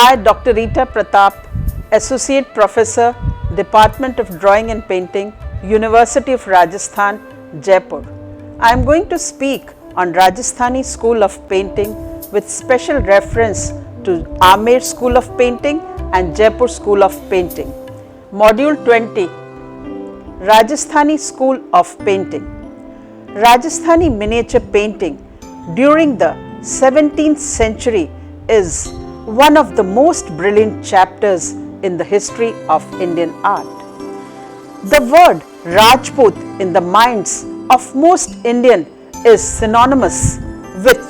I, Dr. Rita Pratap, Associate Professor, Department of Drawing and Painting, University of Rajasthan, Jaipur. I am going to speak on Rajasthani School of Painting with special reference to Amer School of Painting and Jaipur School of Painting. Module 20, Rajasthani School of Painting. Rajasthani miniature painting during the 17th century is one of the most brilliant chapters in the history of Indian art. The word Rajput in the minds of most Indian is synonymous with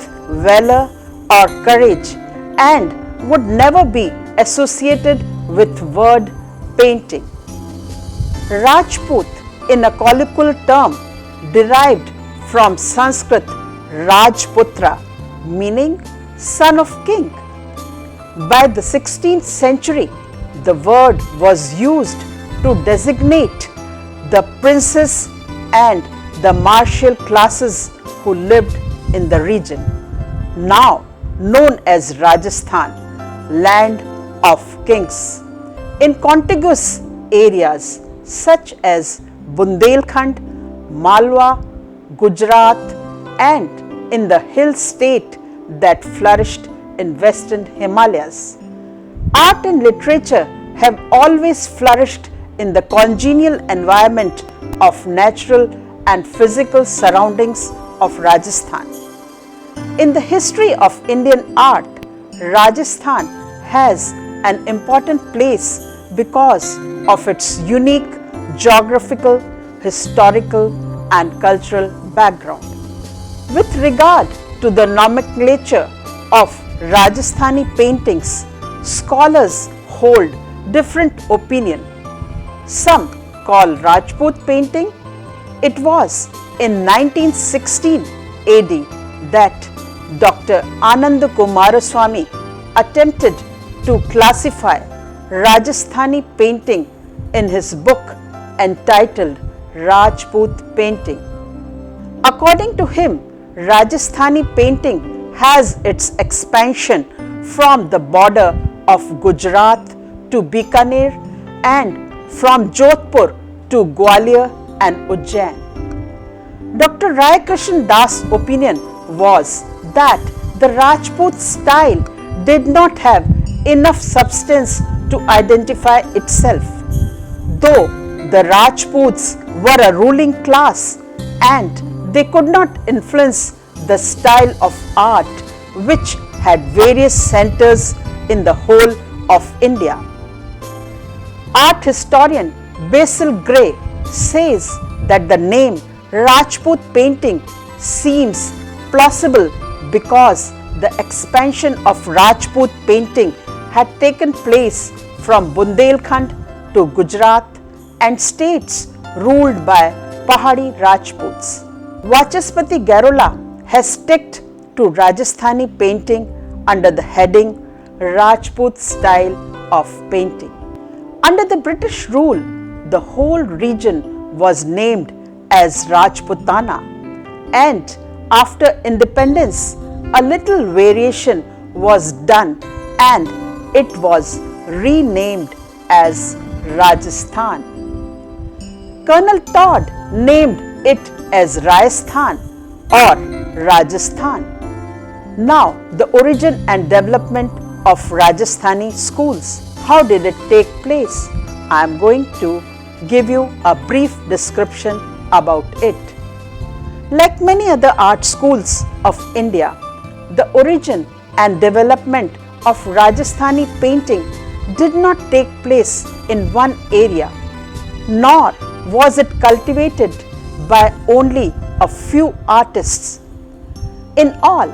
valor or courage and would never be associated with word painting. Rajput in a colloquial term derived from Sanskrit Rajputra, meaning son of king. By the 16th century, the word was used to designate the princes and the martial classes who lived in the region, now known as Rajasthan, land of kings. In contiguous areas such as Bundelkhand, Malwa, Gujarat, and in the hill state that flourished in western Himalayas. Art and literature have always flourished in the congenial environment of natural and physical surroundings of Rajasthan. In the history of Indian art, Rajasthan has an important place because of its unique geographical, historical, and cultural background. With regard to the nomenclature of Rajasthani paintings, scholars hold different opinion. Some call Rajput painting. It was in 1916 AD that Dr. Ananda Kumaraswamy attempted to classify Rajasthani painting in his book entitled Rajput Painting. According to him, Rajasthani painting has its expansion from the border of Gujarat to Bikaner and from Jodhpur to Gwalior and Ujjain. Dr. Rai Krishan Das' opinion was that the Rajput style did not have enough substance to identify itself. Though the Rajputs were a ruling class and they could not influence the style of art which had various centers in the whole of India. Art historian Basil Gray says that the name Rajput painting seems plausible because the expansion of Rajput painting had taken place from Bundelkhand to Gujarat and states ruled by Pahari Rajputs. Vachaspati Garola has sticked to Rajasthani painting under the heading Rajput style of painting. Under the British rule, the whole region was named as Rajputana, and after independence, a little variation was done and it was renamed as Rajasthan. Colonel Todd named it as Rajasthan or Rajasthan. Now, the origin and development of Rajasthani schools. How did it take place? I am going to give you a brief description about it. Like many other art schools of India, the origin and development of Rajasthani painting did not take place in one area, nor was it cultivated by only a few artists. In all,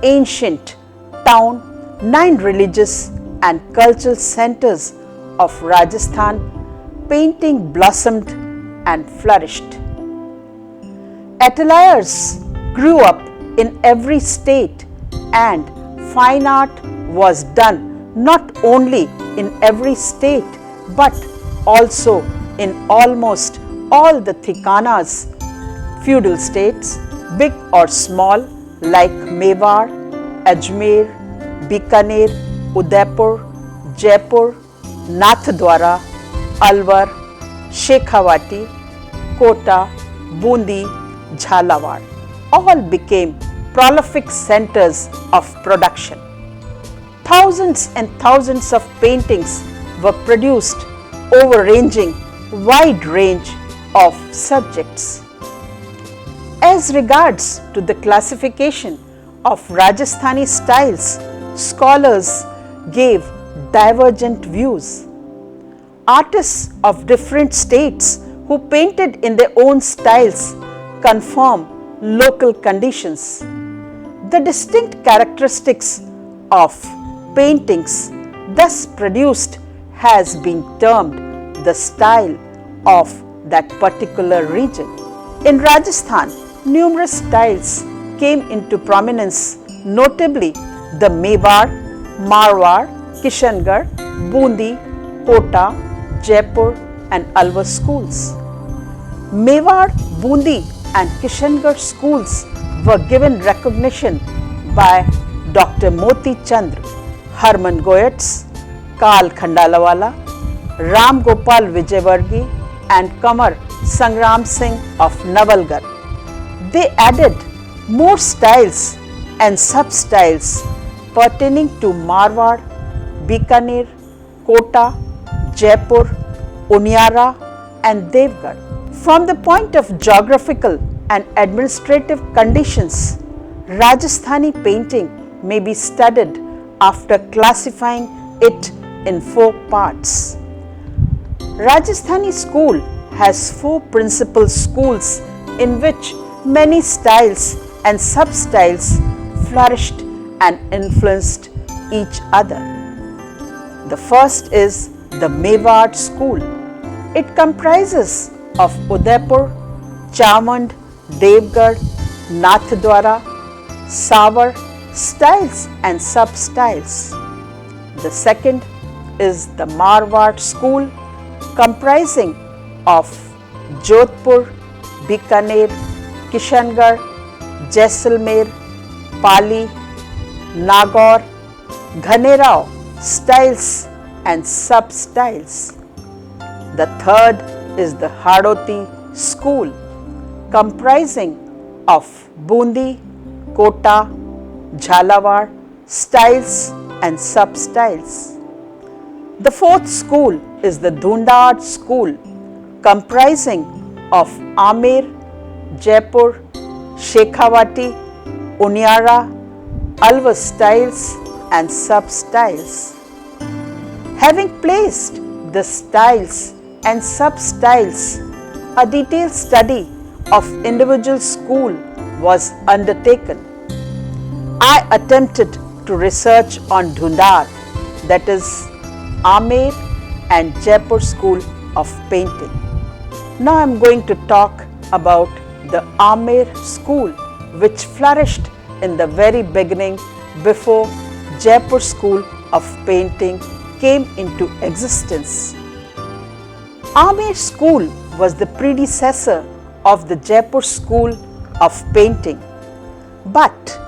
ancient town, 9 religious and cultural centers of Rajasthan, painting blossomed and flourished. Ateliers grew up in every state and fine art was done not only in every state but also in almost all the Thikanas, feudal states, big or small, like Mewar, Ajmer, Bikaner, Udaipur, Jaipur, Nathdwara, Alwar, Shekhawati, Kota, Bundi, Jhalawar all became prolific centers of production. Thousands and thousands of paintings were produced over ranging wide range of subjects. As regards to the classification of Rajasthani styles, scholars gave divergent views. Artists of different states who painted in their own styles confirm local conditions. The distinct characteristics of paintings thus produced has been termed the style of that particular region. In Rajasthan, numerous styles came into prominence, notably the Mewar, Marwar, Kishangarh, Bundi, Kota, Jaipur and Alwar schools. Mewar, Bundi and Kishangarh schools were given recognition by Dr. Moti Chandra, Harman Goetz, Kal Khandalawala, Ram Gopal Vijayvargi and Kamar Sangram Singh of Nawalgarh. They added more styles and sub-styles pertaining to Marwar, Bikaner, Kota, Jaipur, Uniara and Devgarh. From the point of geographical and administrative conditions, Rajasthani painting may be studied after classifying it in 4 parts. Rajasthani school has 4 principal schools in which many styles and sub-styles flourished and influenced each other. The first is the Mewar school. It comprises of Udaipur, Chamand, Devgarh, Nathdwara, Savar styles and sub-styles. The second is the Marwar school comprising of Jodhpur, Bikaner, Kishangarh, Jaisalmer, Pali, Nagaur, Ghanerao styles and sub-styles. The third is the Hadoti school comprising of Bundi, Kota, Jhalawar styles and sub-styles. The fourth school is the Dhundar school comprising of Amer, Jaipur, Shekhawati, Uniara, Alwar styles and sub-styles. Having placed the styles and sub-styles, a detailed study of individual school was undertaken. I attempted to research on Dhundar, that is Amer and Jaipur school of painting. Now I am going to talk about the Amer school, which flourished in the very beginning before Jaipur school of painting came into existence. Amer school was the predecessor of the Jaipur school of painting, but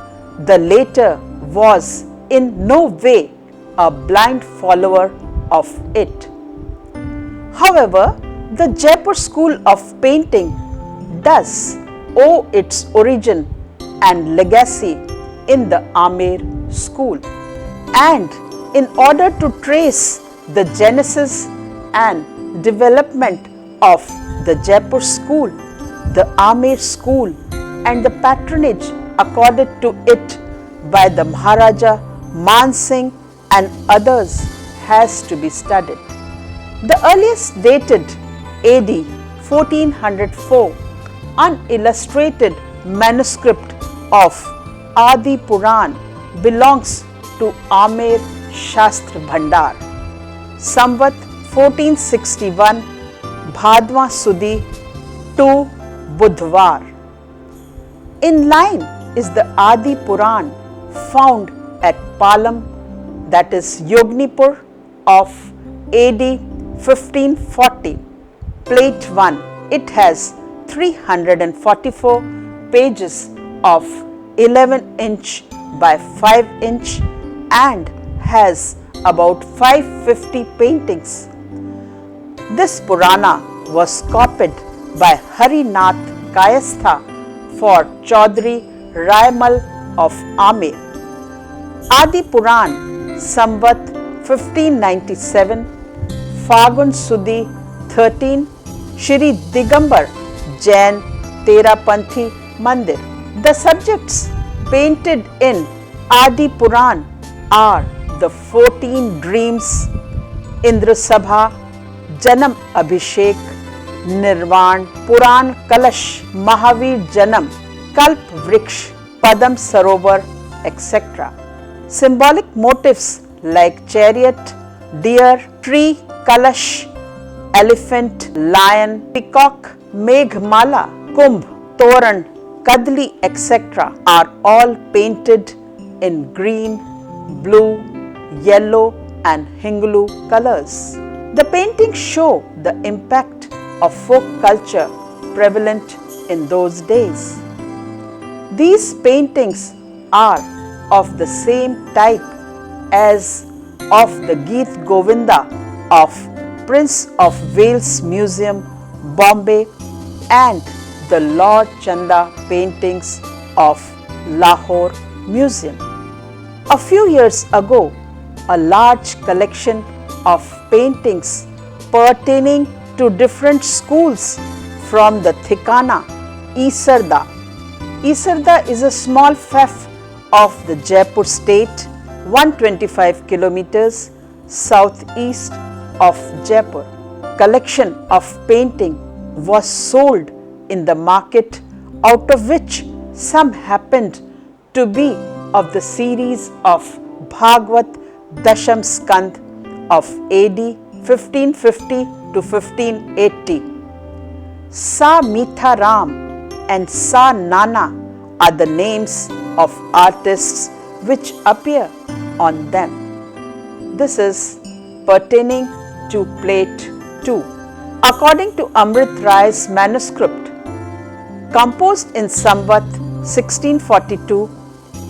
the latter was in no way a blind follower of it. However, the Jaipur school of painting does owe its origin and legacy in the Amer school, and in order to trace the genesis and development of the Jaipur school, the Amer school and the patronage accorded to it by the Maharaja Man Singh and others has to be studied. The earliest dated AD 1404 unillustrated manuscript of Adi Puran belongs to Amer Shastra Bhandar. Samvat 1461 Bhadwa Sudi 2 Budhwar. In line is the Adi Puran found at Palam, that is Yognipur of AD 1540. Plate 1. It has 344 pages of 11 inch by 5 inch and has about 550 paintings. This Purana was copied by Harinath Kayastha for Chaudhary Raimal of Amer. Adi Puran, Samvat 1597, Fagun Sudi 13, Shri Digambar Jain Terapanthi Mandir. The subjects painted in Adi Puran are the 14 dreams, Indra Sabha, Janam Abhishek, Nirvan, Puran Kalash, Mahavir Janam, Kalp Vriksh, Padam Sarovar, etc. Symbolic motifs like chariot, deer, tree, kalash, elephant, lion, peacock, Meghmala, Kumbh, Toran, Kadli, etc. are all painted in green, blue, yellow and Hingulu colors. The paintings show the impact of folk culture prevalent in those days. These paintings are of the same type as of the Geet Govinda of Prince of Wales Museum, Bombay, and the Lord Chanda paintings of Lahore Museum. A few years ago, a large collection of paintings pertaining to different schools from the Thikana, Isarda. Isarda is a small fief of the Jaipur state, 125 kilometers southeast of Jaipur. Collection of painting was sold in the market, out of which some happened to be of the series of Bhagwat Dasham Skand of AD 1550 to 1580. Sa Mitha Ram and Sa Nana are the names of artists which appear on them. This is pertaining to plate 2. According to Amrit Ray's manuscript, composed in Samvat 1642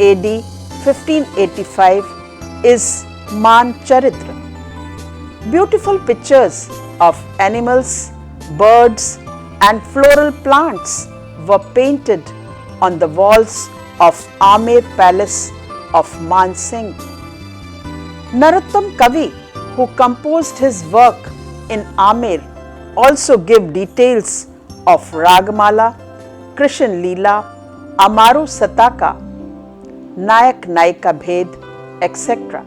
AD 1585, is Man Charitra. Beautiful pictures of animals, birds and floral plants were painted on the walls of Amer Palace of Man Singh. Narottam Kavi, who composed his work in Amer, also give details of Ragamala, Krishan Leela, Amaru Sataka, Nayak Naika Bhed, etc.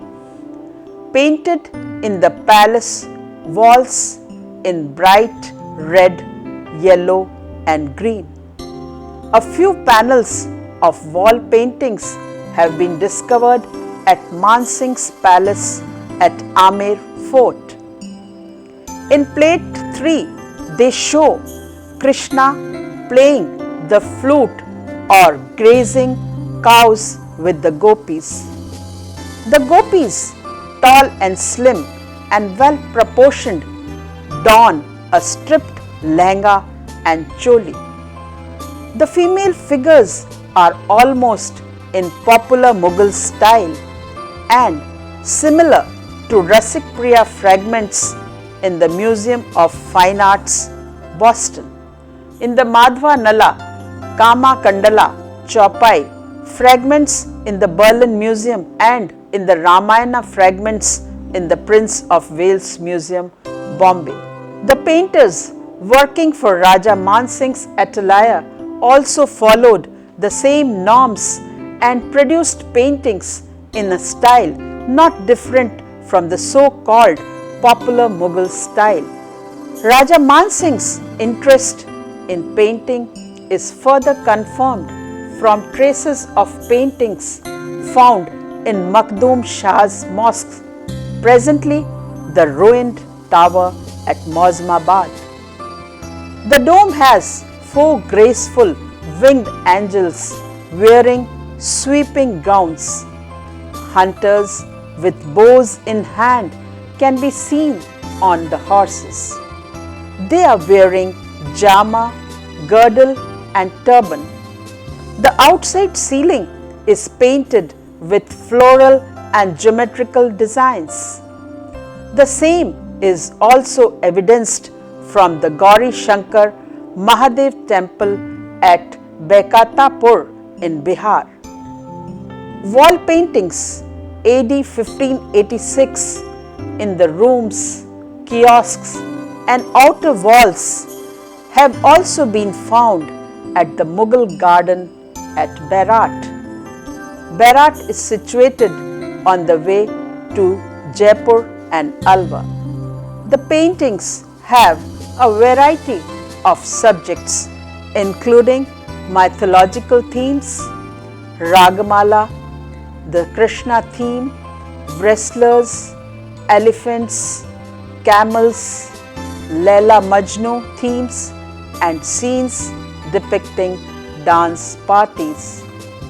Painted in the palace walls in bright red, yellow and green. A few panels of wall paintings have been discovered at Man Singh's palace at Amer Fort. In plate 3, they show Krishna playing the flute or grazing cows with the gopis. The gopis, tall and slim and well proportioned, don a stripped lehenga and choli. The female figures are almost in popular Mughal style and similar to Rasik Priya fragments in the Museum of Fine Arts, Boston. In the Madhva Nala, Kama Kandala, Chaupai, fragments in the Berlin Museum, and in the Ramayana fragments in the Prince of Wales Museum, Bombay. The painters working for Raja Man Singh's atelier also followed the same norms and produced paintings in a style not different from the so-called popular Mughal style. Raja Man Singh's interest in painting is further confirmed from traces of paintings found in Makhdoom Shah's mosque, presently the ruined tower at Mozamabad. The dome has 4 graceful winged angels wearing sweeping gowns. Hunters with bows in hand can be seen on the horses. They are wearing jama, girdle and turban. The outside ceiling is painted with floral and geometrical designs. The same is also evidenced from the Gauri Shankar Mahadev temple at Bekatapur in Bihar. Wall paintings AD 1586 in the rooms, kiosks and outer walls have also been found at the Mughal garden at Berat. Berat is situated on the way to Jaipur and Alwar. The paintings have a variety of subjects including mythological themes, Ragamala, the Krishna theme, wrestlers, elephants, camels, Laila Majnu themes and scenes depicting dance parties.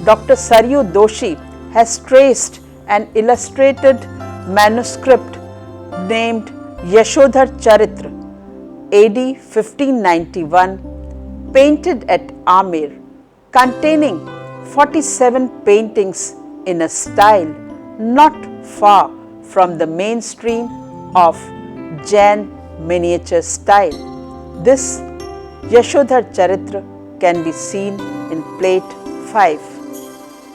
Dr. Saryu Doshi has traced an illustrated manuscript named Yashodhar Charitra AD 1591 painted at Amer containing 47 paintings in a style not far from the mainstream of Jain miniature style. This Yashodhar Charitra can be seen in plate 5.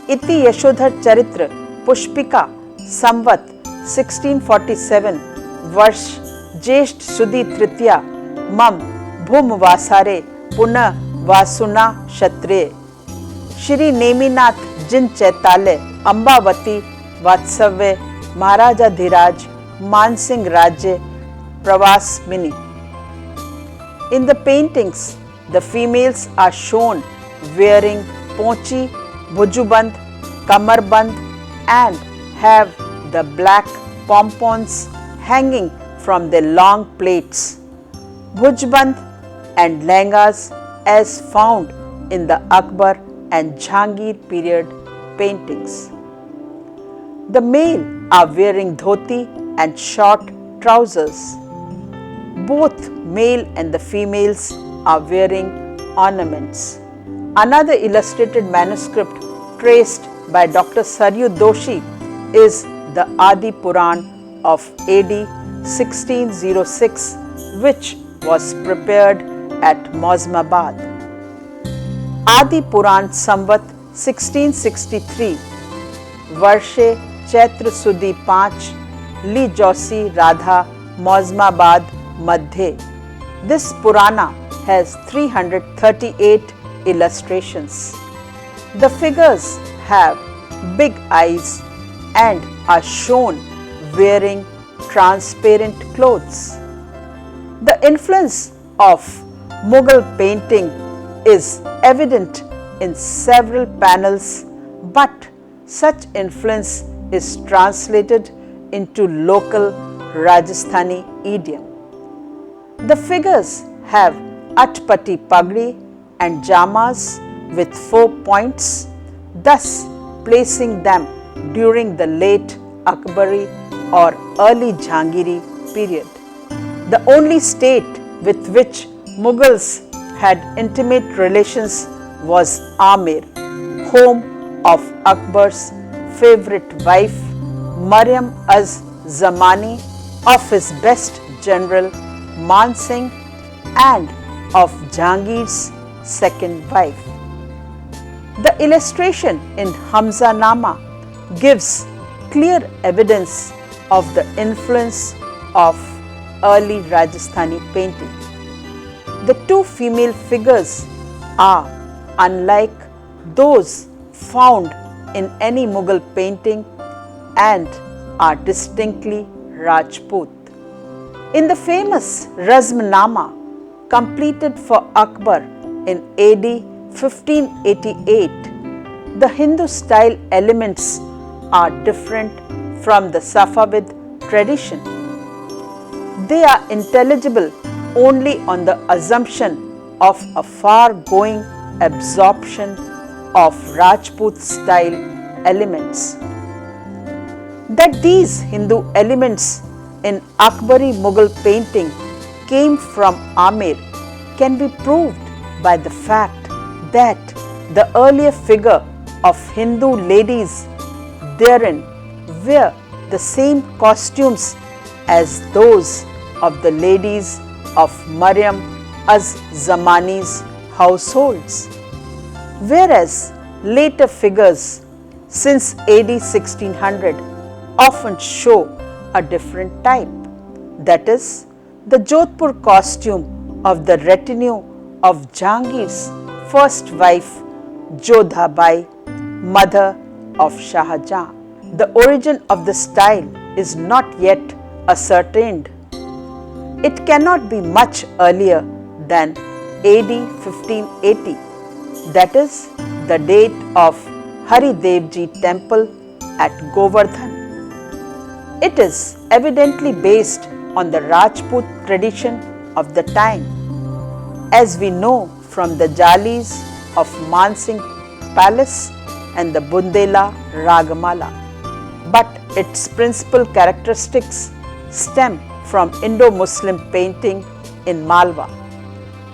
Iti Yashodhar Charitra Pushpika Samvat 1647 वर्ष ज्येष्ठ सुदी तृतीया मम भूम वासारे पुनः वासुना क्षत्रिय श्री नेमिनाथ जिन चैतालय अंबावती वात्सव्य महाराजाधिराज मानसिंह राज्य प्रवास mini. In the paintings, the females are shown wearing pochi, bhujuband, kamarband and have the black pompons hanging from their long plaits, bhujband and lehengas as found in the Akbar and Jahangir period paintings. The male are wearing dhoti and short trousers. Both male and the females are wearing ornaments. Another illustrated manuscript traced by Dr. Saryu Doshi is the Adi Puran of AD 1606 which was prepared at Mozmabad. Adi Puran Samvat 1663 Varshe Chaitra Sudi 5 Li Josi Radha Mozmabad Madhye. This Purana has 338 illustrations. The figures have big eyes and are shown wearing transparent clothes. The influence of Mughal painting is evident in several panels, but such influence is translated into local Rajasthani idiom. The figures have atpati pagdi and jamas with 4 points, thus placing them during the late Akbari or early Jahangiri period. The only state with which Mughals had intimate relations was Amer, home of Akbar's favorite wife Maryam Az Zamani, of his best general Man Singh and of Jahangir's second wife. The illustration in Hamza Nama gives clear evidence of the influence of early Rajasthani painting. The two female figures are unlike those found in any Mughal painting and are distinctly Rajput. In the famous Razmnama completed for Akbar in AD 1588, the Hindu style elements are different from the Safavid tradition. They are intelligible only on the assumption of a far-going absorption of Rajput style elements. That these Hindu elements in Akbari Mughal painting came from Amer can be proved by the fact that the earlier figure of Hindu ladies therein wear the same costumes as those of the ladies of Maryam az-Zamani's households, whereas later figures since AD 1600 often show a different type, that is, the Jodhpur costume of the retinue of Jahangir's first wife Jodha Bai, mother of Shah Jahan. The origin of the style is not yet ascertained. It cannot be much earlier than AD 1580, that is, the date of Hari Devji temple at Govardhan. It is evidently based on the Rajput tradition of the time, as we know from the Jalis of Mansingh Palace and the Bundela Ragamala. But its principal characteristics stem from Indo-Muslim painting in Malwa,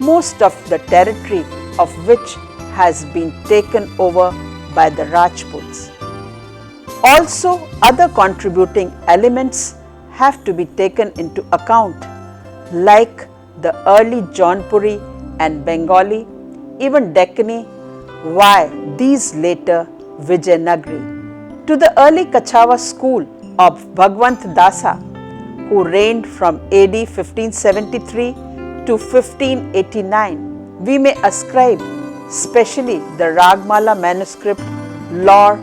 most of the territory of which has been taken over by the Rajputs. Also, other contributing elements have to be taken into account, like the early Jaunpuri and Bengali, even Deccani, while these later Vijayanagari. To the early Kachava school of Bhagwant Dasa, who reigned from AD 1573 to 1589, we may ascribe specially the Ragmala manuscript Lore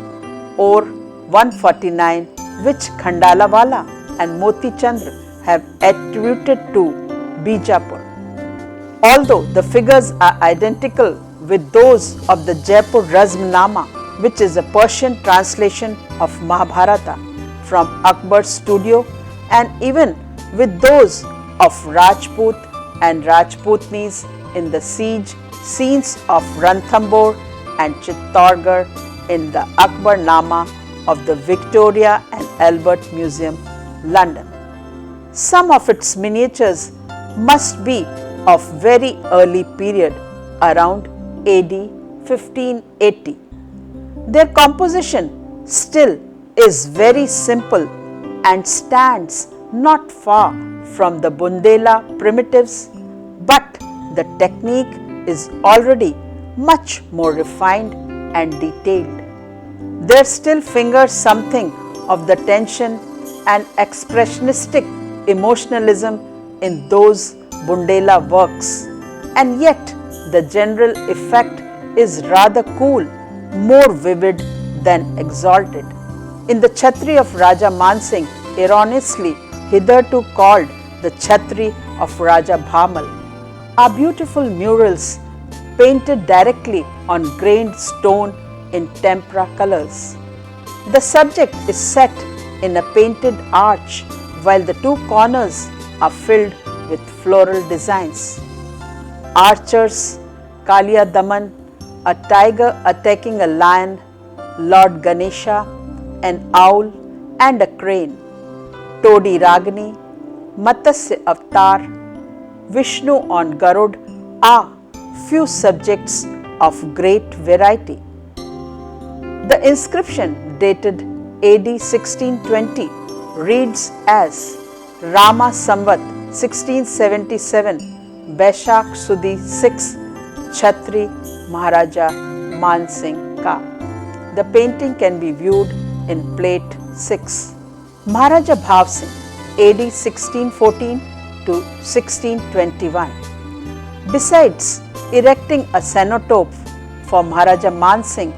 or 149, which Khandalawala and Moti Chandra have attributed to Bijapur. Although the figures are identical with those of the Jaipur Razmnama, which is a Persian translation of Mahabharata from Akbar's studio, and even with those of Rajput and Rajputnis in the siege scenes of Ranthambore and Chittorgarh in the Akbar Nama of the Victoria and Albert Museum, London. Some of its miniatures must be of very early period, around AD 1580. Their composition still is very simple and stands not far from the Bundela primitives, but the technique is already much more refined and detailed. There still fingers something of the tension and expressionistic emotionalism in those Bundela works, and yet the general effect is rather cool, more vivid than exalted. In the Chhatri of Raja Mansingh, erroneously hitherto called the Chhatri of Raja Bhamal, are beautiful murals painted directly on grained stone in tempera colors. The subject is set in a painted arch, while the two corners are filled with floral designs. Archers, Kalia Daman, a tiger attacking a lion, Lord Ganesha, an owl and a crane, Todi Ragini, Matsya Avatar, Vishnu on Garud are few subjects of great variety. The inscription dated AD 1620 reads as Rama Samvat 1677 Baishakh Sudi 6 Chhatri Maharaja Mansingh Ka. The painting can be viewed in plate 6. Maharaja Bhav Singh AD 1614 to 1621. Besides erecting a cenotape for Maharaja Mansingh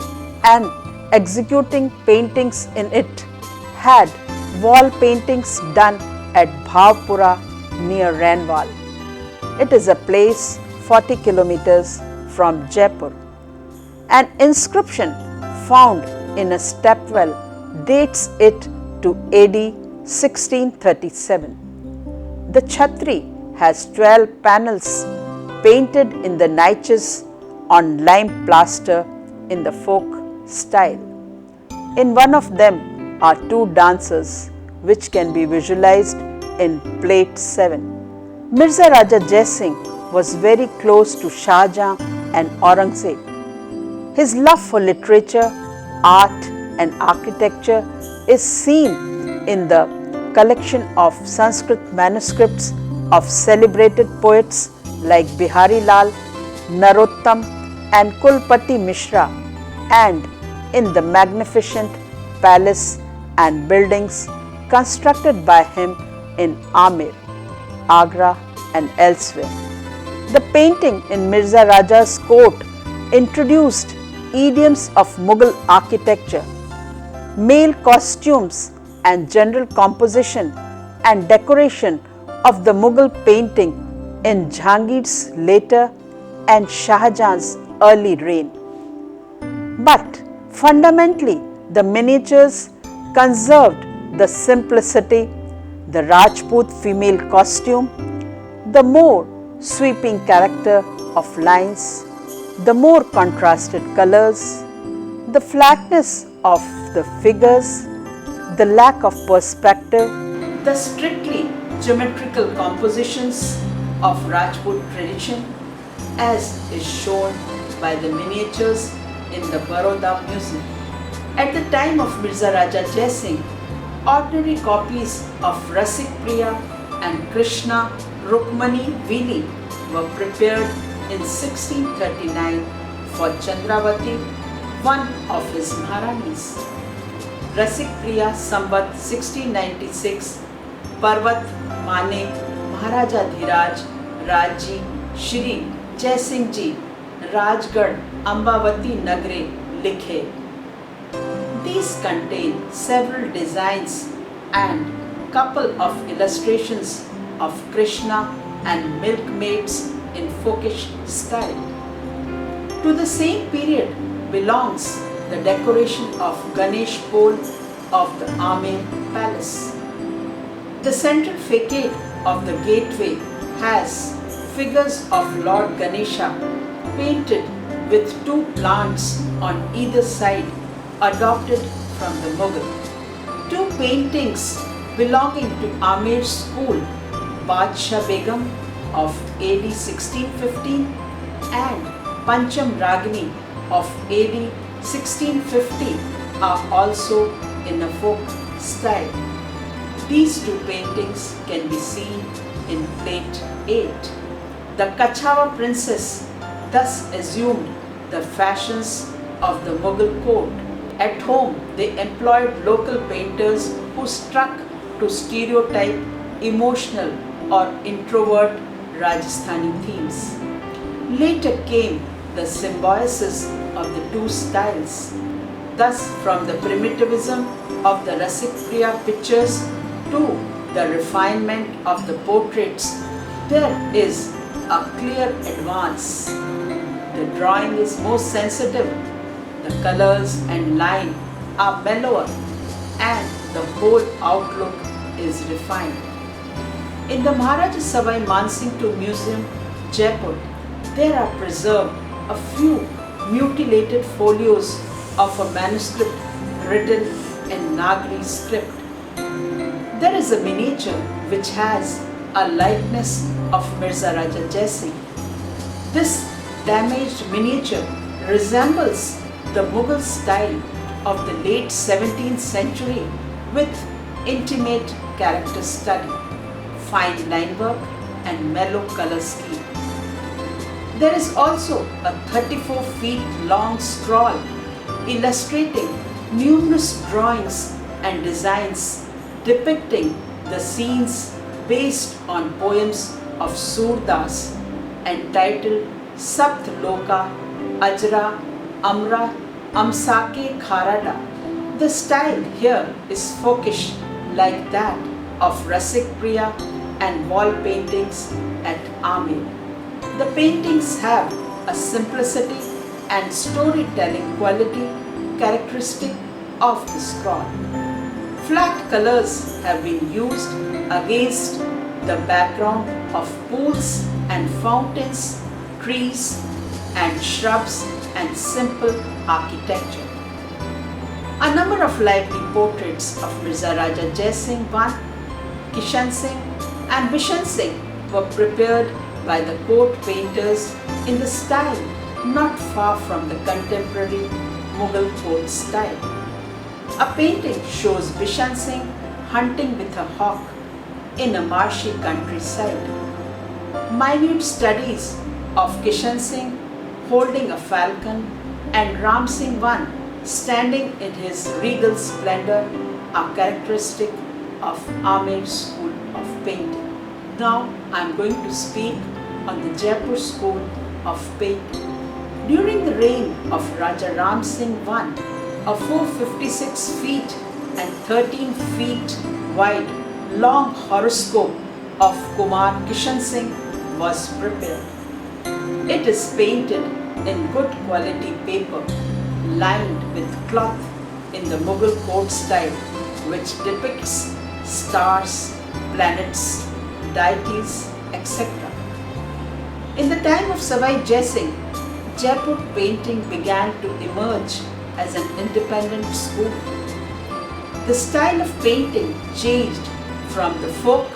and executing paintings in it, had wall paintings done at Bhavpura near Ranwal. It is a place 40 kilometers from Jaipur. An inscription found in a stepwell dates it to AD 1637. The Chhatri has 12 panels painted in the niches on lime plaster in the folk style. In one of them are two dancers, which can be visualized in plate 7. Mirza Raja Jai Singh was very close to Shah Jahan and Aurangzeb. His love for literature, art and architecture is seen in the collection of Sanskrit manuscripts of celebrated poets like Bihari Lal, Narottam and Kulpati Mishra, and in the magnificent palace and buildings constructed by him in Amer, Agra and elsewhere. The painting in Mirza Raja's court introduced idioms of Mughal architecture, male costumes and general composition and decoration of the Mughal painting in Jahangir's later and Shah Jahan's early reign. But fundamentally, the miniatures conserved the simplicity, the Rajput female costume, the more sweeping character of lines, the more contrasted colors, the flatness of the figures, the lack of perspective, the strictly geometrical compositions of Rajput tradition as is shown by the miniatures in the Baroda Museum. At the time of Mirza Raja Jai Singh, ordinary copies of Rasik Priya and Krishna Rukmani Vili were prepared in 1639 for Chandravati, one of his Maharanis. Rasik Priya Samvat 1696, Parvat Mane Maharaja Dhiraj Rajji Shri Jai Singh Ji Rajgarh Ambavati Nagre likhe. These contain several designs and couple of illustrations of Krishna and milkmaids in folkish style. To the same period belongs the decoration of Ganesh pole of the Amer Palace. The central facade of the gateway has figures of Lord Ganesha painted with two plants on either side adopted from the Mughal. Two paintings belonging to Amer's school, Badshah Begum of AD 1615 and Pancham Ragini of AD 1650 are also in a folk style. These two paintings can be seen in plate 8. The Kachawa princess thus assumed the fashions of the Mughal court. At home, they employed local painters who struck to stereotype emotional or introvert Rajasthani themes. Later came the symbiosis of the two styles. Thus, from the primitivism of the Rasik Priya pictures to the refinement of the portraits, there is a clear advance. The drawing is more sensitive, the colors and line are mellower, and the whole outlook is refined. In the Maharaja Savai Mansingh II Museum, Jaipur, there are preserved a few mutilated folios of a manuscript written in Nagari script. There is a miniature which has a likeness of Mirza Raja Jai Singh. This damaged miniature resembles the Mughal style of the late 17th century with intimate character study, fine line work and mellow color scheme. There is also a 34 feet long scroll illustrating numerous drawings and designs depicting the scenes based on poems of Surdas entitled Sapt Loka, Ajra, Amra, Amsake Kharada. The style here is folkish like that of Rasik Priya and wall paintings at Amer. The paintings have a simplicity and storytelling quality characteristic of the scroll. Flat colors have been used against the background of pools and fountains, trees and shrubs and simple architecture. A number of lively portraits of Mirza Raja Jai Singh I, Kishan Singh and Bishan Singh were prepared by the court painters in the style not far from the contemporary Mughal court style. A painting shows Bishan Singh hunting with a hawk in a marshy countryside. Minute studies of Kishan Singh holding a falcon and Ram Singh I standing in his regal splendor are characteristic of Amer School of Painting. Now I am going to speak on the Jaipur School of Painting. During the reign of Raja Ram Singh I, a 456 feet and 13 feet wide long horoscope of Kumar Kishan Singh was prepared. It is painted in good quality paper, lined with cloth in the Mughal court style, which depicts stars, planets, deities, etc. In the time of Savai Jai Singh, Jaipur painting began to emerge as an independent school. The style of painting changed from the folk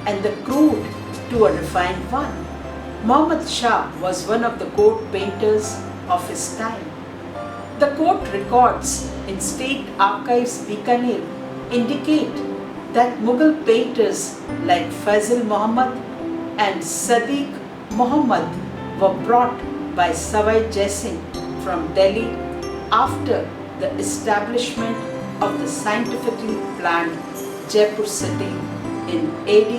and the crude to a refined one. Muhammad Shah was one of the court painters of his time. The court records in State Archives Bikaner indicate that Mughal painters like Fazil Muhammad and Sadiq Muhammad were brought by Savai Jai Singh from Delhi after the establishment of the scientifically planned Jaipur city in AD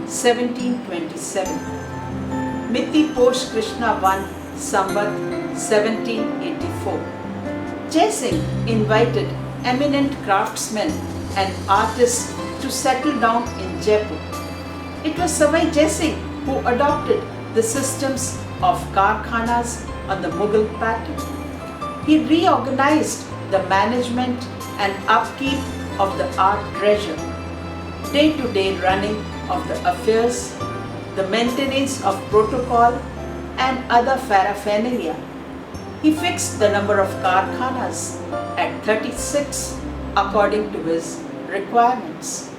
1727. Miti Posh Krishna I, Samvat 1784. Jai Singh invited eminent craftsmen and artists to settle down in Jaipur. It was Savai Jai Singh who adopted the systems of karkhanas on the Mughal pattern. He reorganized the management and upkeep of the art treasure, day-to-day running of the affairs, the maintenance of protocol and other paraphernalia. He fixed the number of karkhanas at 36 according to his requirements.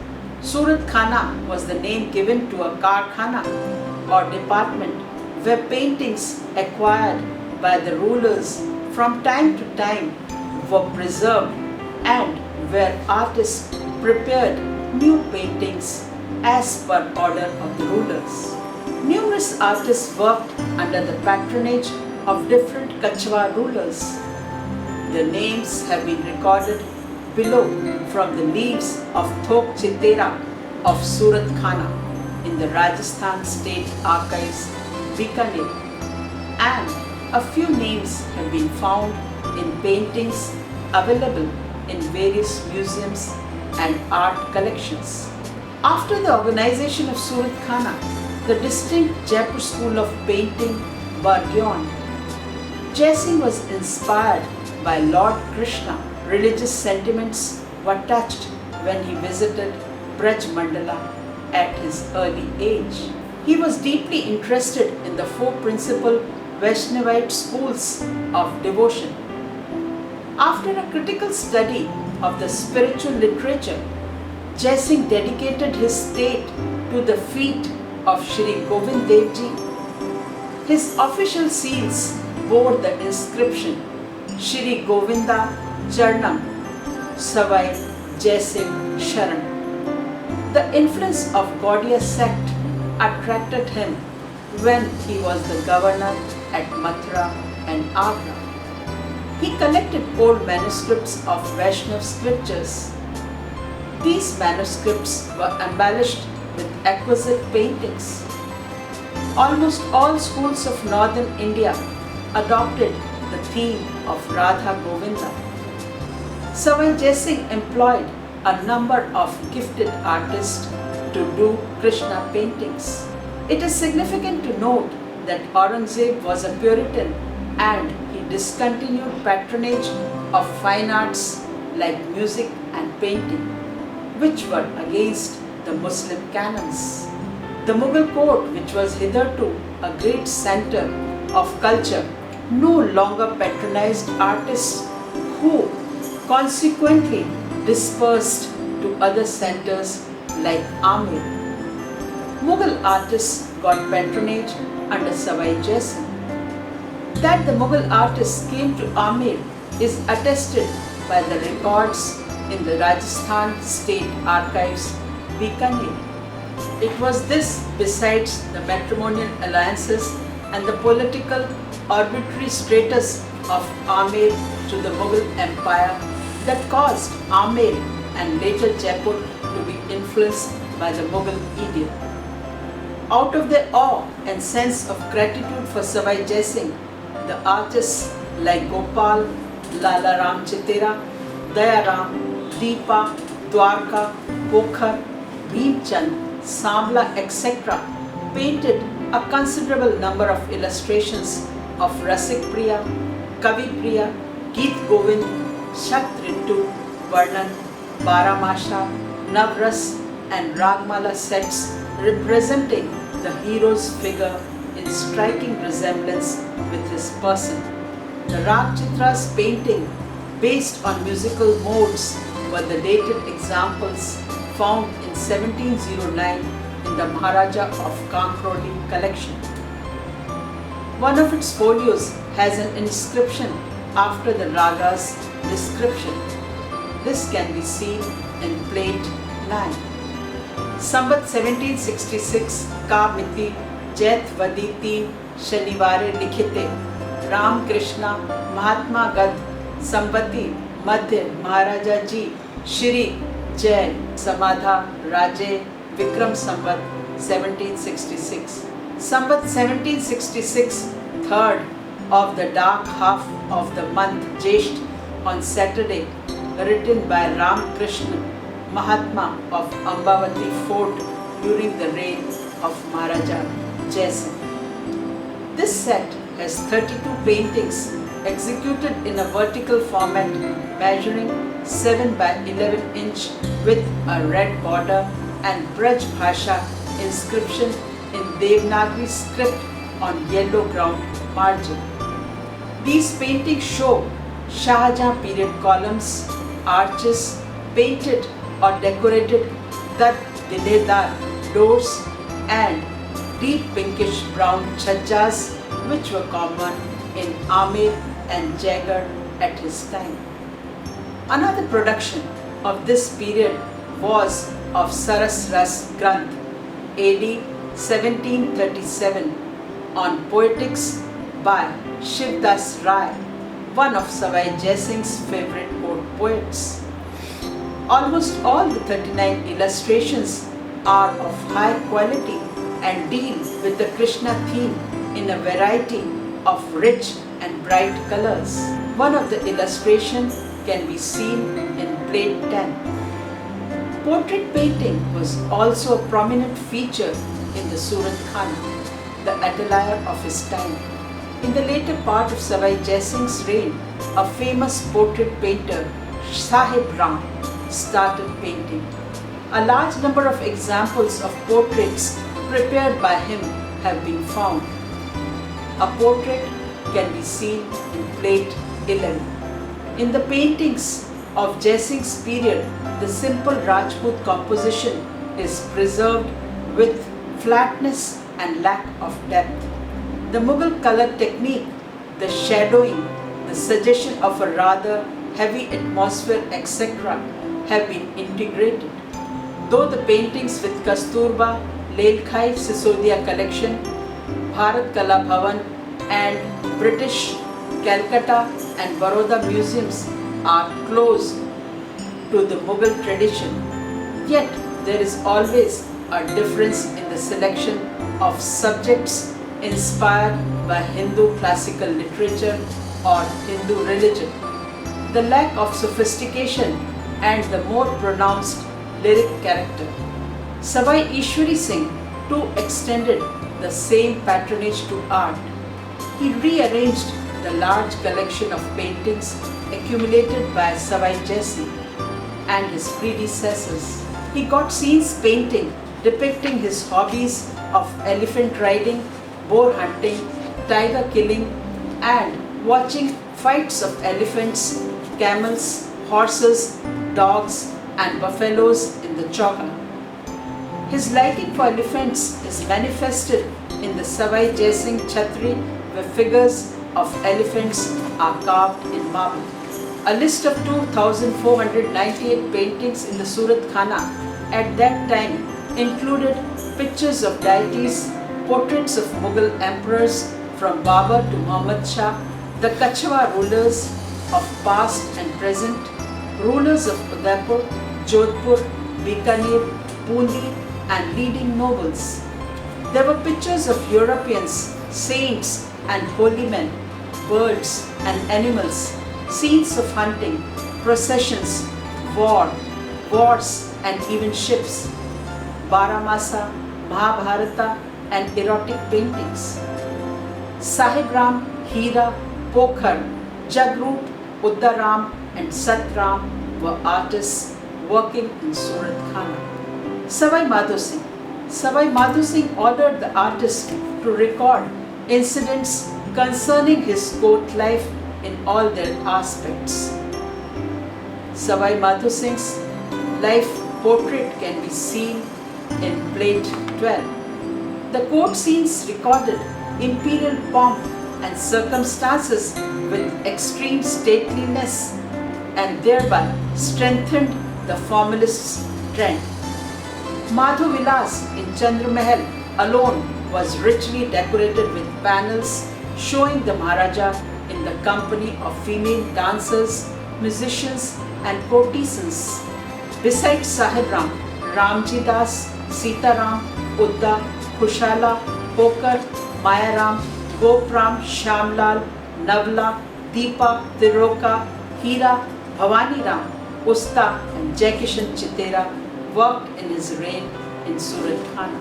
Surat Khana was the name given to a karkhana or department where paintings acquired by the rulers from time to time were preserved and where artists prepared new paintings as per order of the rulers. Numerous artists worked under the patronage of different Kachwa rulers. Their names have been recorded below from the leaves of Thok Chitera of Surat Khana in the Rajasthan State Archives, Bikaner, and a few names have been found in paintings available in various museums and art collections. After the organization of Surat Khana, the distinct Jaipur school of painting burgeoned. Jai Singh was inspired by Lord Krishna. Religious sentiments were touched when he visited Braj Mandala at his early age. He was deeply interested in the four principal Vaishnavite schools of devotion. After a critical study of the spiritual literature, Jai Singh dedicated his state to the feet of Shri Govind Dev Ji. His official seals bore the inscription Shri Govinda Charnam Savai Jai Singh Sharan. The influence of Gaudiya sect attracted him when he was the governor at Mathura and Agra. He collected old manuscripts of Vaishnav scriptures. These manuscripts were embellished with exquisite paintings. Almost all schools of northern India adopted the theme of Radha Govinda. Savai Jai Singh employed a number of gifted artists to do Krishna paintings. It is significant to note that Aurangzeb was a Puritan and he discontinued patronage of fine arts like music and painting, which were against the Muslim canons. The Mughal court, which was hitherto a great center of culture, no longer patronized artists who consequently dispersed to other centers like Amer. Mughal artists got patronage under Savai Jai Singh. That the Mughal artists came to Amer is attested by the records in the Rajasthan State Archives, Bikaner. It was this, besides the matrimonial alliances and the political arbitrary status of Amer to the Mughal Empire, that caused Amer and later Jaipur to be influenced by the Mughal idiom. Out of their awe and sense of gratitude for Savai Jai Singh, the artists like Gopal, Lala Ram Chitera, Dayaram, Deepa, Dwarka, Pokhar, Bhimchand, Samla, etc. painted a considerable number of illustrations of Rasik Priya, Kavi Priya, Geet Govind, Shat Ritu, Varnan, Baramasha, Navras and Ragmala sets representing the hero's figure in striking resemblance with his person. The Ragchitras painting based on musical modes were the dated examples found in 1709 in the Maharaja of Kankroli collection. One of its folios has an inscription after the Raga's description. This can be seen in plate 9. Samvat 1766 का मिति जैतवदी 3 शनिवारे लिखिते राम कृष्णा महात्मा गद संवति मध्य महाराजा जी श्री जय समाधा राजे Vikram Samvat 1766. Samvat 1766, third of the dark half of the month Jesht on Saturday, written by Ram Krishna Mahatma of Ambavati Fort during the reign of Maharaja Jai Singh. This set has 32 paintings executed in a vertical format measuring 7 by 11 inch with a red border and Braj Bhasha inscription in Devanagari script on yellow ground margin. These paintings show Shahjahan period columns, arches, painted or decorated Dad Diledar doors and deep pinkish brown chhajjas which were common in Amer and Jaigarh at his time. Another production of this period was of Saras Ras Granth AD 1737 on poetics by Shivdas Rai, one of Savai Jai Singh's favorite court poets. Almost all the 39 illustrations are of high quality and deal with the Krishna theme in a variety of rich and bright colors. One of the illustrations can be seen in plate 10. Portrait painting was also a prominent feature in the Surat Khana, the atelier of his time. In the later part of Savai Jai Singh's reign, a famous portrait painter, Sahib Ram, started painting. A large number of examples of portraits prepared by him have been found. A portrait can be seen in plate 11. In the paintings of Jai Singh's period, the simple Rajput composition is preserved with flatness and lack of depth. The Mughal color technique, the shadowing, the suggestion of a rather heavy atmosphere, etc., have been integrated. Though the paintings with Kasturba, Lelkhai Sisodia collection, Bharat Kala Bhavan and British Calcutta and Baroda museums are close to the Mughal tradition, yet there is always a difference in the selection of subjects inspired by Hindu classical literature or Hindu religion. The lack of sophistication and the more pronounced lyric character. Savai Ishwari Singh too extended the same patronage to art. He rearranged the large collection of paintings accumulated by Savai Jai Singh and his predecessors. He got scenes painting depicting his hobbies of elephant riding, boar hunting, tiger killing and watching fights of elephants, camels, horses, dogs and buffaloes in the Chauka. His liking for elephants is manifested in the Savai Jai Singh Chhatri where figures of elephants are carved in marble. A list of 2,498 paintings in the Surat Khana at that time included pictures of deities, portraits of Mughal emperors from Babur to Muhammad Shah, the Kachwa rulers of past and present, rulers of Udaipur, Jodhpur, Bikaner, Bundi and leading nobles. There were pictures of Europeans, saints and holy men, birds and animals, scenes of hunting, processions, wars and even ships, Baramasa, Mahabharata and erotic paintings. Sahib Ram, Hira, Pokhar, Jagroop, Uddaram and Satram were artists working in Surat Khana. Savai Madho Singh ordered the artist to record incidents concerning his court life in all their aspects. Savai Madho Singh's life portrait can be seen in plate 12. The court scenes recorded imperial pomp and circumstances with extreme stateliness and thereby strengthened the formalist trend. Madhu Vilas in Chandra Mahal alone was richly decorated with panels showing the Maharaja in the company of female dancers, musicians and courtesans. Besides Sahib Ram, Ramji Das, Sitaram, Udda, Khushala, Pokhar, Mayaram, Gopram, Shamlal, Navla, Deepa, Tiroka, Hira, Bhavani Ram, Usta and Jaikishan Chitera worked in his reign in Surat Khana.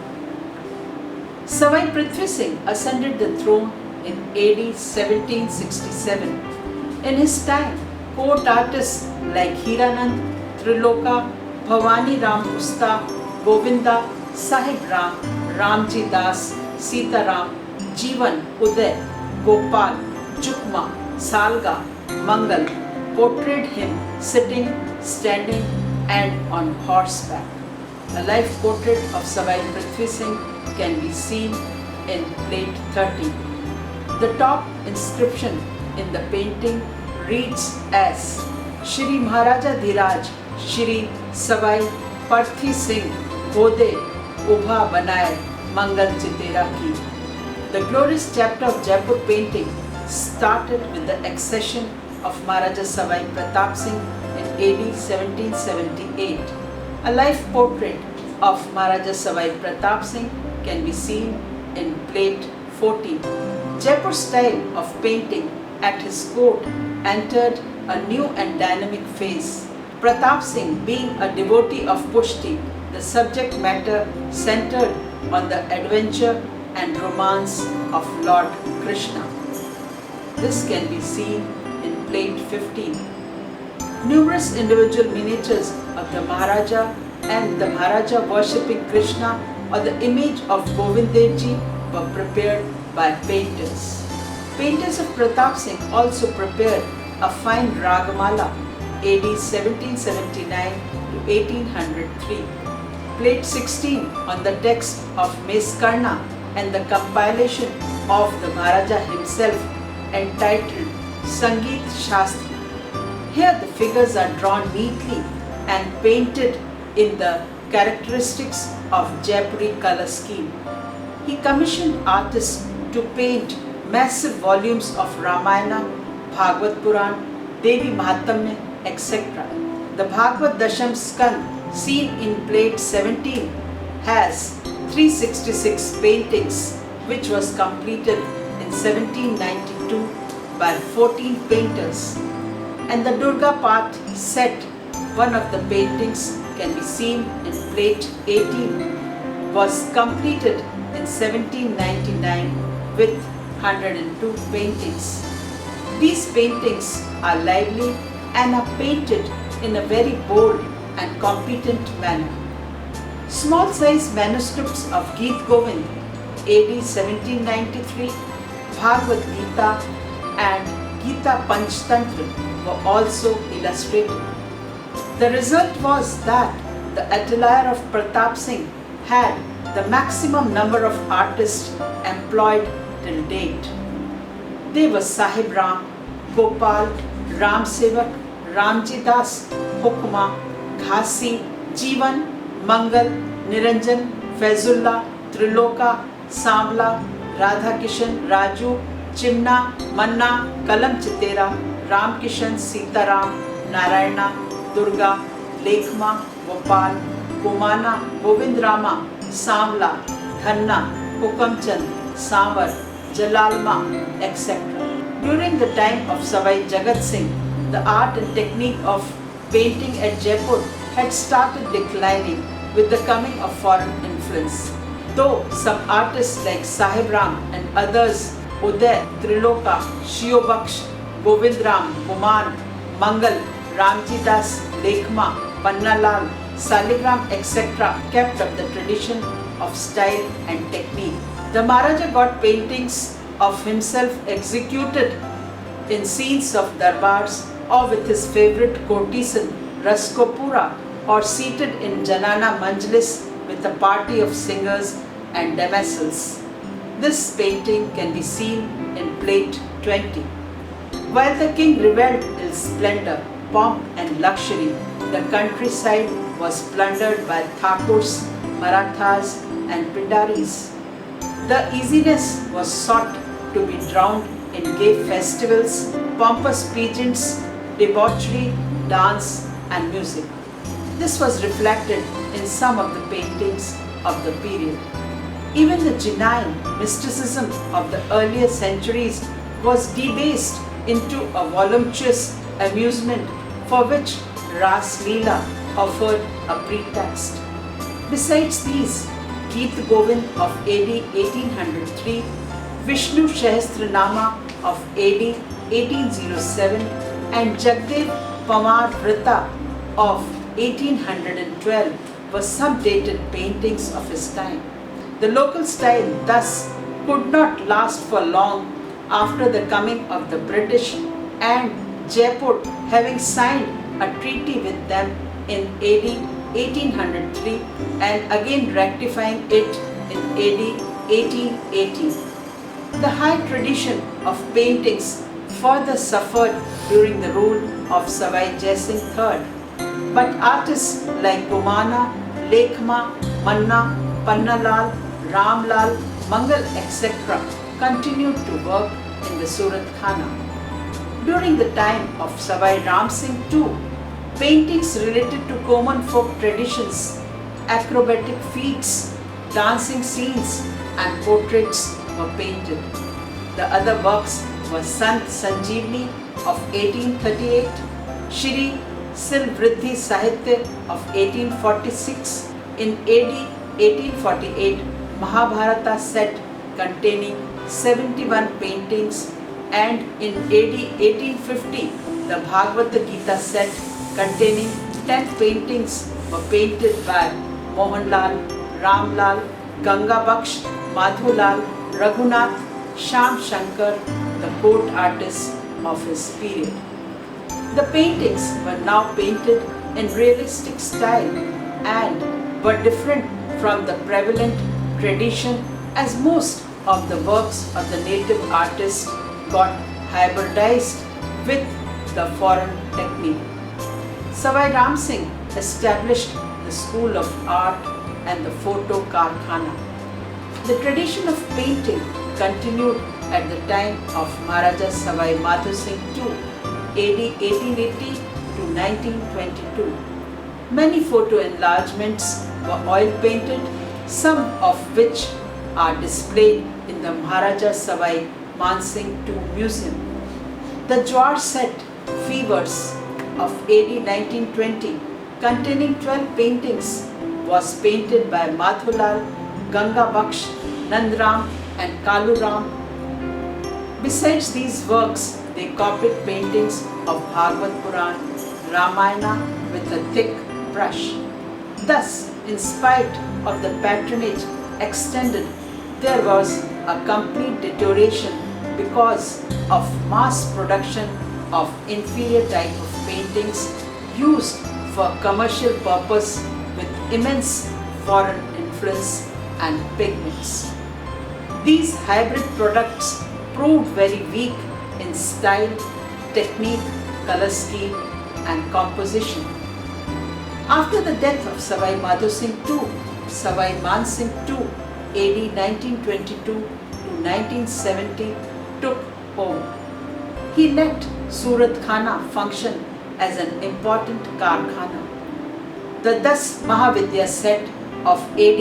Savai Prithvi Singh ascended the throne in AD 1767. In his time, court artists like Hiranand, Triloka, Bhavani Ram Usta, Govinda, Sahib Ram, Ramji Das, Sitaram, Jeevan, Uday, Gopal, Jukma, Salga, Mangal portrayed him sitting, standing and on horseback. A life portrait of Savai Prithvi Singh can be seen in plate 30. The top inscription in the painting reads as Shri Maharaja Dhiraj Shri Savai Prithvi Singh Hode Ubha Banaye Mangal Chitera Ki. The glorious chapter of Jaipur painting started with the accession of Maharaja Savai Pratap Singh in AD 1778. A life portrait of Maharaja Savai Pratap Singh can be seen in plate 14. Jaipur's style of painting at his court entered a new and dynamic phase. Pratap Singh being a devotee of Pushti, the subject matter centered on the adventure and romance of Lord Krishna. This can be seen in plate 15. Numerous individual miniatures of the Maharaja and the Maharaja worshipping Krishna or the image of Govind Dev Ji were prepared by painters. Painters of Pratap Singh also prepared a fine Ragamala AD 1779 to 1803. Plate 16 on the text of Meskarna and the compilation of the Maharaja himself entitled Sangeet Shastra. Here the figures are drawn neatly and painted in the characteristics of Jaipuri color scheme. He commissioned artists to paint massive volumes of Ramayana, Bhagavad Puran, Devi Mahatmya, etc. The Bhagavad Dasham Skand seen in plate 17 has 366 paintings which was completed in 1792 by 14 painters, and the Durga part set, one of the paintings can be seen in plate 18, was completed in 1799 with 102 paintings. These paintings are lively and are painted in a very bold and competent manner. Small size manuscripts of Geet Govind AD 1793, Bhagavad Gita and Gita Panchtantra were also illustrated. The result was that the atelier of Pratap Singh had the maximum number of artists employed till date. They were Sahib Ram, Gopal, Ram Sevak, Ramji Das, Hukma, Ghasi, Jeevan, Mangal, Niranjan, Faizullah, Triloka, Samla, Radha Kishan, Raju, Chimna, Manna, Kalam Chitera, Ram Kishan, Sitaram, Narayana, Durga, Lekhma, Gopal, Kumana, Govind Rama, Samla, Dhanna, Hukamchand, Samar, Jalalma, etc. During the time of Savai Jagat Singh, the art and technique of painting at Jaipur had started declining with the coming of foreign influence. Though some artists like Sahib Ram and others, Uday, Triloka, Shiobaksh, Govindram, Guman, Mangal, Ramji Das, Lekhma, Pannalal, Saligram, etc. kept up the tradition of style and technique. The Maharaja got paintings of himself executed in scenes of darbars or with his favorite courtesan Raskopura, or seated in Janana Manjlis with a party of singers and demoiselles. This painting can be seen in plate 20. While the king revelled in splendor, pomp and luxury, the countryside was plundered by Thakurs, Marathas and Pindaris. The easiness was sought to be drowned in gay festivals, pompous pageants, debauchery, dance and music. This was reflected in some of the paintings of the period. Even the genuine mysticism of the earlier centuries was debased into a voluptuous amusement for which Ras Leela offered a pretext. Besides these, Geet Govind of AD 1803, Vishnu Sahasranama of AD 1807 and Jagdev Pamar Vrita of 1812 were some dated paintings of his time. The local style thus could not last for long after the coming of the British, and Jaipur, having signed a treaty with them in AD 1803 and again rectifying it in AD 1818. The high tradition of paintings further suffered during the rule of Savai Jai Singh III, but artists like Gumana, Lekhma, Manna, Pannalal, Ramlal, Mangal, etc. continued to work in the Surat Khana. During the time of Savai Ram Singh too, paintings related to common folk traditions, acrobatic feats, dancing scenes and portraits were painted. The other works were Sant Sanjeevani of 1838, Shri Silvriddhi Sahitya of 1846, in AD 1848 Mahabharata set containing 71 paintings, and in AD 1850 the Bhagavad Gita set containing 10 paintings were painted by Mohanlal, Ramlal, Ganga Baksh, Madhulal, Raghunath, Sham Shankar, the court artists of his period. The paintings were now painted in realistic style and were different from the prevalent tradition, as most of the works of the native artists got hybridized with the foreign technique. Savai Ram Singh established the School of Art and the Photo Karkhana. The tradition of painting continued at the time of Maharaja Savai Madho Singh II, AD 1880 to 1922. Many photo enlargements were oil painted, some of which are displayed in the Maharaja Savai Man Singh II Museum. The Jwar set Fevers of AD 1920, containing 12 paintings, was painted by Madhulal, Ganga Baksh, Nandram and Kaluram. Besides these works, they copied paintings of Bhagavad Puran, Ramayana with a thick brush. Thus, in spite of the patronage extended, there was a complete deterioration because of mass production of inferior type of paintings used for commercial purpose with immense foreign influence and pigments. These hybrid products proved very weak in style, technique, color scheme and composition. After the death of Savai Madho Singh II, Savai Man Singh II, AD 1922 to 1970, took over. He let Surat Khana function as an important karkhana. The 10 Mahavidya set of AD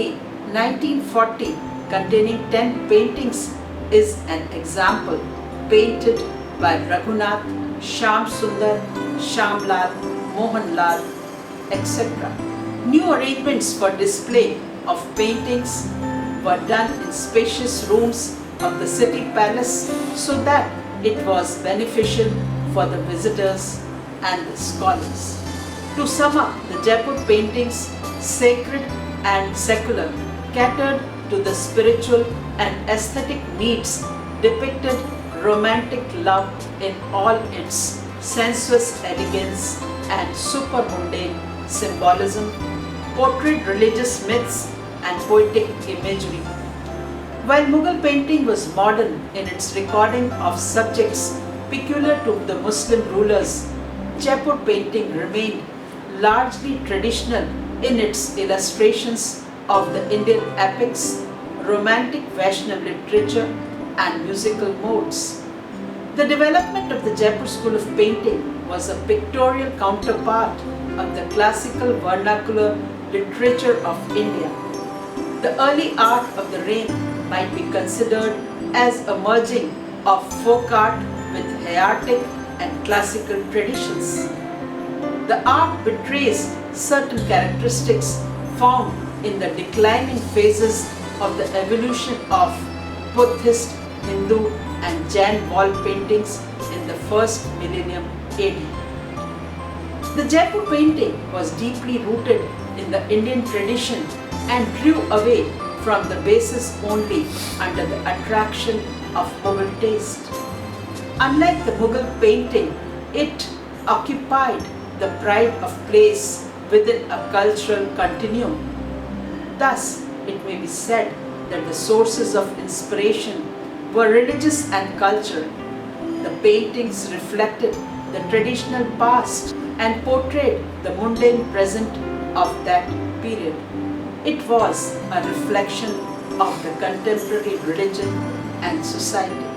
1940 containing 10 paintings is an example painted by Raghunath, Shyam Sundar, Shyam Lal, Mohan Lal, etc. New arrangements for display of paintings were done in spacious rooms of the city palace so that it was beneficial for the visitors and the scholars. To sum up, the Jaipur paintings, sacred and secular, catered to the spiritual and aesthetic needs, depicted romantic love in all its sensuous elegance and supermundane symbolism, portrayed religious myths and poetic imagery. While Mughal painting was modern in its recording of subjects peculiar to the Muslim rulers, Jaipur painting remained largely traditional in its illustrations of the Indian epics, romantic Vaishnav literature and musical modes. The development of the Jaipur school of painting was a pictorial counterpart of the classical vernacular literature of India. The early art of the reign might be considered as a merging of folk art with hieratic and classical traditions. The art betrays certain characteristics found in the declining phases of the evolution of Buddhist, Hindu and Jain wall paintings in the first millennium AD. The Jaipur painting was deeply rooted in the Indian tradition and drew away from the basis only under the attraction of Mughal taste. Unlike the Mughal painting, it occupied the pride of place within a cultural continuum. Thus, it may be said that the sources of inspiration were religious and cultural. The paintings reflected the traditional past and portrayed the mundane present of that period. It was a reflection of the contemporary religion and society.